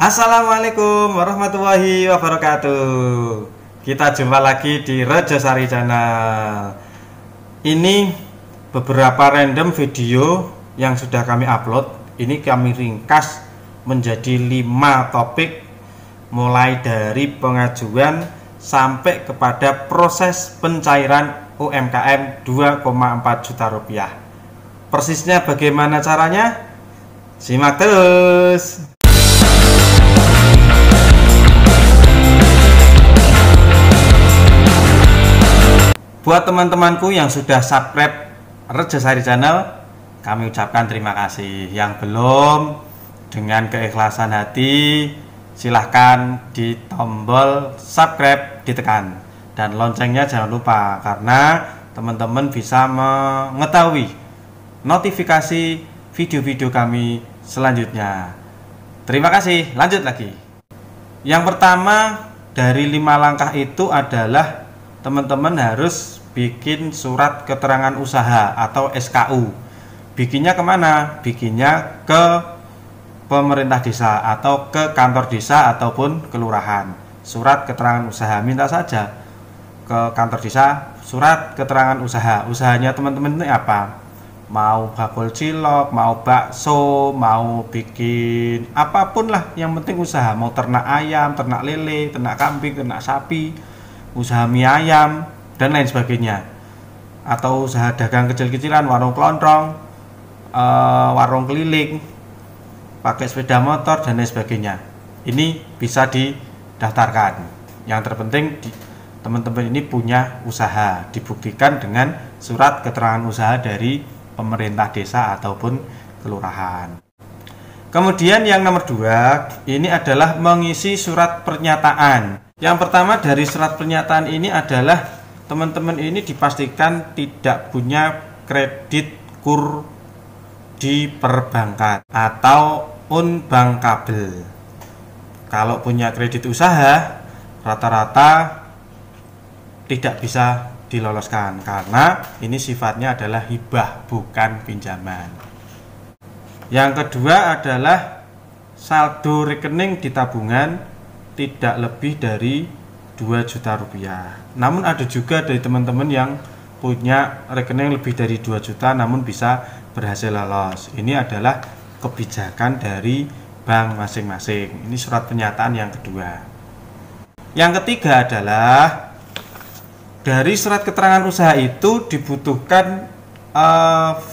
Assalamualaikum warahmatullahi wabarakatuh. Kita jumpa lagi di Rejosari Channel. Ini beberapa random video yang sudah kami upload. Ini kami ringkas menjadi 5 topik, mulai dari pengajuan sampai kepada proses pencairan UMKM 2,4 juta rupiah. Persisnya bagaimana caranya? Simak terus. Buat teman-temanku yang sudah subscribe Rejosari Channel, kami ucapkan terima kasih. Yang belum, dengan keikhlasan hati, silahkan di tombol subscribe ditekan. Dan loncengnya jangan lupa, karena teman-teman bisa mengetahui notifikasi video-video kami selanjutnya. Terima kasih, lanjut lagi. Yang pertama dari 5 langkah itu adalah teman-teman harus bikin surat keterangan usaha atau SKU. Bikinnya kemana? Bikinnya ke pemerintah desa atau ke kantor desa ataupun kelurahan. Surat keterangan usaha, minta saja ke kantor desa surat keterangan usaha. Usahanya teman-teman ini apa? Mau bakul cilok, mau bakso, mau bikin apapun lah, yang penting usaha. Mau ternak ayam, ternak lele, ternak kambing, ternak sapi, usaha mie ayam dan lain sebagainya, atau usaha dagang kecil-kecilan, warung kelontong, warung keliling, pakai sepeda motor dan lain sebagainya. Ini bisa didaftarkan. Yang terpenting teman-teman ini punya usaha, dibuktikan dengan surat keterangan usaha dari pemerintah desa ataupun kelurahan. Kemudian yang nomor 2, ini adalah mengisi surat pernyataan. Yang pertama dari surat pernyataan ini adalah teman-teman ini dipastikan tidak punya kredit kur di perbankan atau unbankable. Kalau punya kredit usaha, rata-rata tidak bisa diloloskan karena ini sifatnya adalah hibah, bukan pinjaman. Yang kedua adalah saldo rekening di tabungan tidak lebih dari 2 juta rupiah. Namun ada juga dari teman-teman yang punya rekening lebih dari 2 juta namun bisa berhasil lolos. Ini adalah kebijakan dari bank masing-masing. Ini surat pernyataan yang kedua. Yang ketiga adalah dari surat keterangan usaha itu dibutuhkan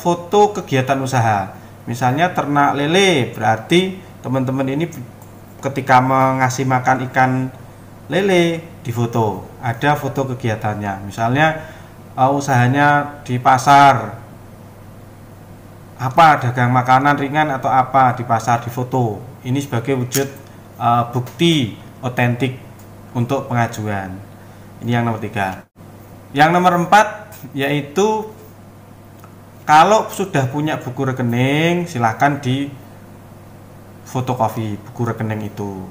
foto kegiatan usaha. Misalnya ternak lele, berarti teman-teman ini ketika mengasih makan ikan lele difoto, ada foto kegiatannya. Misalnya usahanya di pasar, apa, dagang makanan ringan atau apa di pasar, difoto. Ini sebagai wujud bukti otentik untuk pengajuan. Ini yang nomor 3. Yang nomor 4 yaitu kalau sudah punya buku rekening, silahkan di fotokopi buku rekening itu.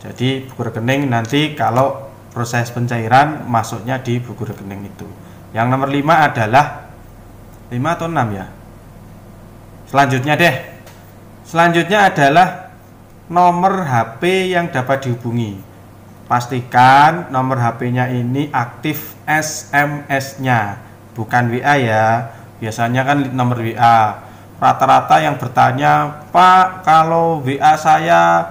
Jadi buku rekening nanti kalau proses pencairan masuknya di buku rekening itu. Yang nomor 5 adalah 5 atau 6 ya. Selanjutnya deh. Selanjutnya adalah nomor HP yang dapat dihubungi. Pastikan nomor HP-nya ini aktif SMS-nya, bukan WA ya. Biasanya kan nomor WA. Rata-rata yang bertanya, "Pak, kalau WA saya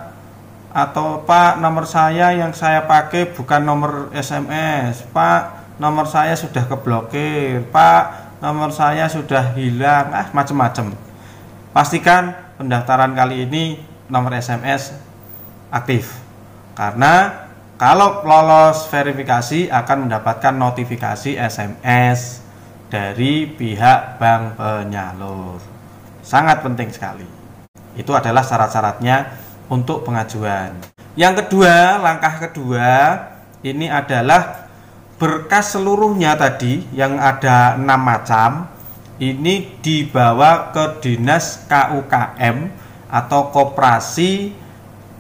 atau Pak, nomor saya yang saya pakai bukan nomor SMS. Pak, nomor saya sudah keblokir. Pak, nomor saya sudah hilang." Macam-macam. Pastikan pendaftaran kali ini nomor SMS aktif. Karena kalau lolos verifikasi akan mendapatkan notifikasi SMS dari pihak bank penyalur. Sangat penting sekali. Itu adalah syarat-syaratnya untuk pengajuan. Yang kedua, langkah kedua ini adalah berkas seluruhnya tadi yang ada 6 macam. Ini dibawa ke dinas KUKM atau koperasi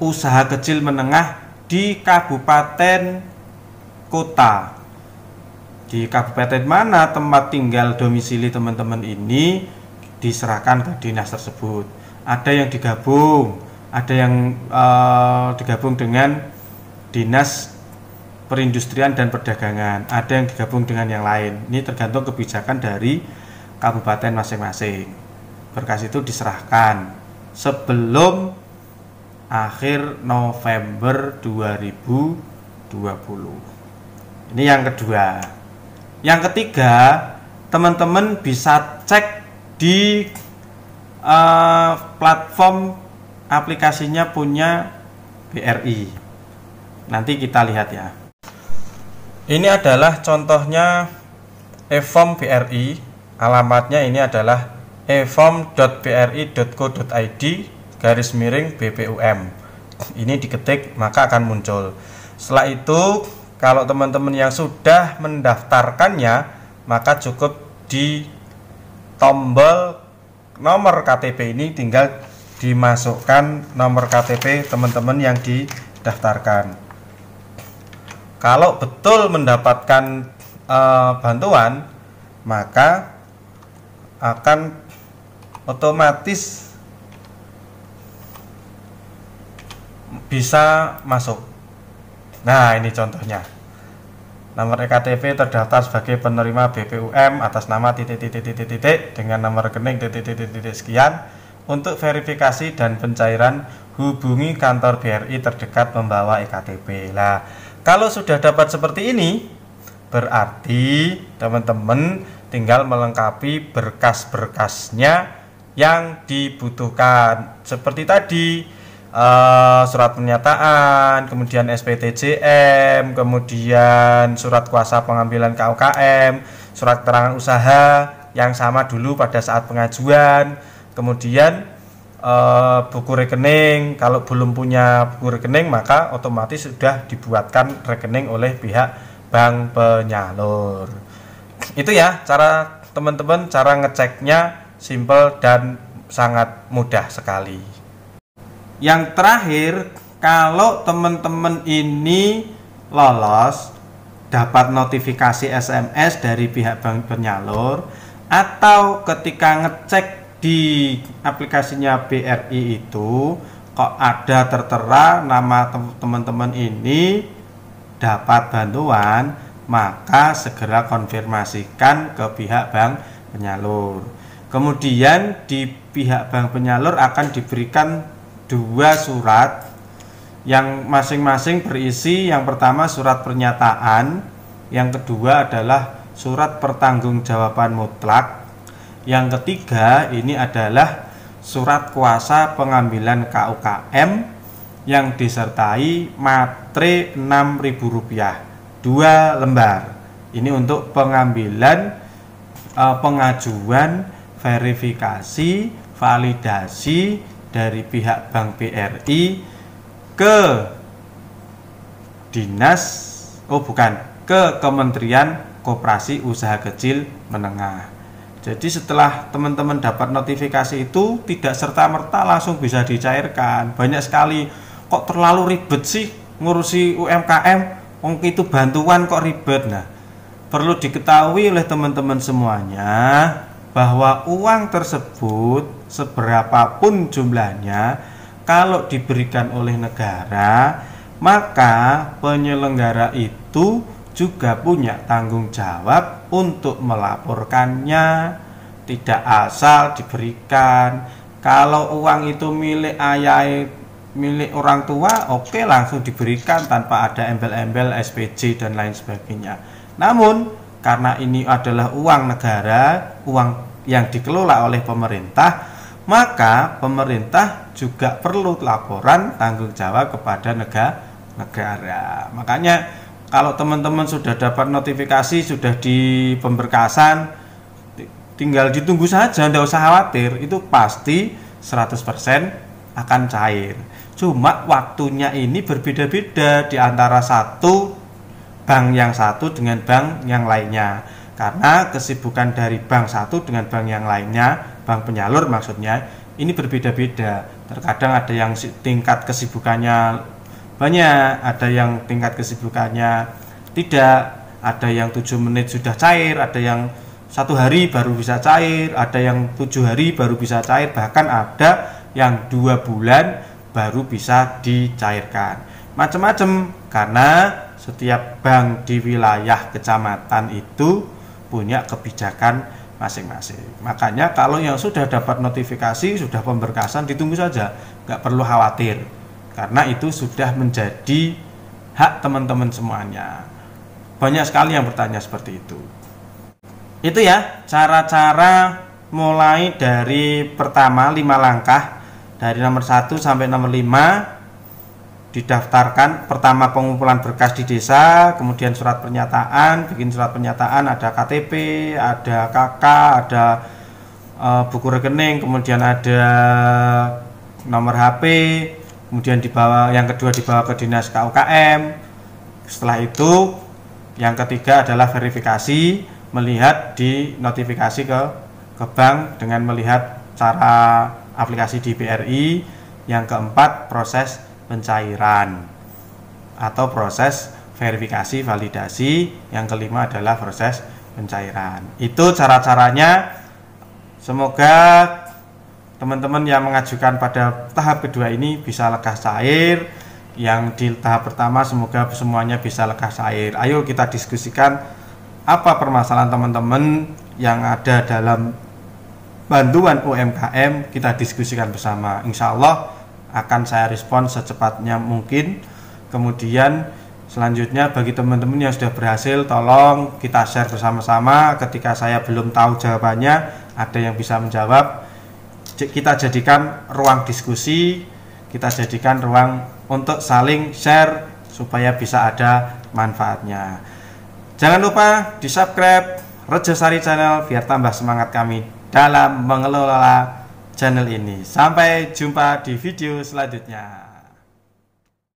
usaha kecil menengah di kabupaten kota. Di kabupaten mana tempat tinggal domisili teman-teman ini diserahkan ke dinas tersebut. Ada yang digabung, ada yang digabung dengan Dinas Perindustrian dan Perdagangan, ada yang digabung dengan yang lain. Ini tergantung kebijakan dari kabupaten masing-masing. Berkas itu diserahkan sebelum akhir November 2020. Ini yang kedua. Yang ketiga, teman-teman bisa cek di platform aplikasinya punya BRI. Nanti kita lihat ya. Ini adalah contohnya e-form BRI. Alamatnya ini adalah eform.bri.co.id/BPUM. Ini diketik maka akan muncul. Setelah itu, kalau teman-teman yang sudah mendaftarkannya, maka cukup di tombol nomor KTP ini tinggal dimasukkan nomor KTP teman-teman yang didaftarkan. Kalau betul mendapatkan bantuan, maka akan otomatis bisa masuk. Nah, ini contohnya. Nomor EKTP terdaftar sebagai penerima BPUM atas nama titik dengan nomor rekening titik sekian. Untuk verifikasi dan pencairan, hubungi kantor BRI terdekat membawa EKTP. Nah, kalau sudah dapat seperti ini, berarti teman-teman tinggal melengkapi berkas-berkasnya yang dibutuhkan. Seperti tadi, surat pernyataan, kemudian SPTJM, kemudian surat kuasa pengambilan KUKM, surat keterangan usaha yang sama dulu pada saat pengajuan, kemudian buku rekening. Kalau belum punya buku rekening, maka otomatis sudah dibuatkan rekening oleh pihak bank penyalur. Itu ya cara teman-teman, cara ngeceknya simple dan sangat mudah sekali. Yang terakhir, kalau teman-teman ini lolos, dapat notifikasi SMS dari pihak bank penyalur, atau ketika ngecek di aplikasinya BRI itu kok ada tertera nama teman-teman ini dapat bantuan, maka segera konfirmasikan ke pihak bank penyalur. Kemudian di pihak bank penyalur akan diberikan 2 surat yang masing-masing berisi, yang pertama surat pernyataan, yang kedua adalah surat pertanggungjawaban mutlak. Yang ketiga ini adalah surat kuasa pengambilan KUKM yang disertai matre Rp6.000, 2 lembar. Ini untuk pengambilan pengajuan verifikasi validasi dari pihak Bank BRI ke ke Kementerian Koperasi Usaha Kecil Menengah. Jadi setelah teman-teman dapat notifikasi itu, tidak serta-merta langsung bisa dicairkan. Banyak sekali, kok terlalu ribet sih ngurusi UMKM, itu bantuan kok ribet. Nah, perlu diketahui oleh teman-teman semuanya bahwa uang tersebut seberapapun jumlahnya, kalau diberikan oleh negara, maka penyelenggara itu juga punya tanggung jawab untuk melaporkannya, tidak asal diberikan. Kalau uang itu milik ayah, milik orang tua, oke, langsung diberikan tanpa ada embel-embel SPJ dan lain sebagainya. Namun karena ini adalah uang negara, uang yang dikelola oleh pemerintah, maka pemerintah juga perlu laporan tanggung jawab kepada negara. Makanya kalau teman-teman sudah dapat notifikasi, sudah di pemberkasan, tinggal ditunggu saja, tidak usah khawatir, itu pasti 100% akan cair. Cuma waktunya ini berbeda-beda di antara satu bank yang satu dengan bank yang lainnya. Karena kesibukan dari bank satu dengan bank yang lainnya, bank penyalur maksudnya, ini berbeda-beda. Terkadang ada yang tingkat kesibukannya banyak, ada yang tingkat kesibukannya tidak, ada yang 7 menit sudah cair, ada yang 1 hari baru bisa cair, ada yang 7 hari baru bisa cair, bahkan ada yang 2 bulan baru bisa dicairkan. Macam-macam, karena setiap bank di wilayah kecamatan itu punya kebijakan masing-masing. Makanya kalau yang sudah dapat notifikasi, sudah pemberkasan, ditunggu saja, nggak perlu khawatir, karena itu sudah menjadi hak teman-teman semuanya. Banyak sekali yang bertanya seperti itu. Itu ya cara-cara mulai dari pertama 5 langkah, dari nomor 1 sampai nomor 5. Didaftarkan, pertama pengumpulan berkas di desa, kemudian surat pernyataan, bikin surat pernyataan, ada KTP, ada KK, ada buku rekening, kemudian ada nomor HP, kemudian dibawa, yang kedua dibawa ke dinas KUKM. Setelah itu yang ketiga adalah verifikasi, melihat di notifikasi ke bank dengan melihat cara aplikasi di BRI. Yang keempat proses pencairan atau proses verifikasi validasi. Yang kelima adalah proses pencairan. Itu cara-caranya. Semoga teman-teman yang mengajukan pada tahap kedua ini bisa lekas cair. Yang di tahap pertama semoga semuanya bisa lekas cair. Ayo kita diskusikan apa permasalahan teman-teman yang ada dalam bantuan UMKM, kita diskusikan bersama. Insya Allah akan saya respon secepatnya mungkin. Kemudian selanjutnya bagi teman-teman yang sudah berhasil, tolong kita share bersama-sama. Ketika saya belum tahu jawabannya, ada yang bisa menjawab, kita jadikan ruang diskusi, kita jadikan ruang untuk saling share supaya bisa ada manfaatnya. Jangan lupa di subscribe Rejosari Channel biar tambah semangat kami dalam mengelola channel ini. Sampai jumpa di video selanjutnya.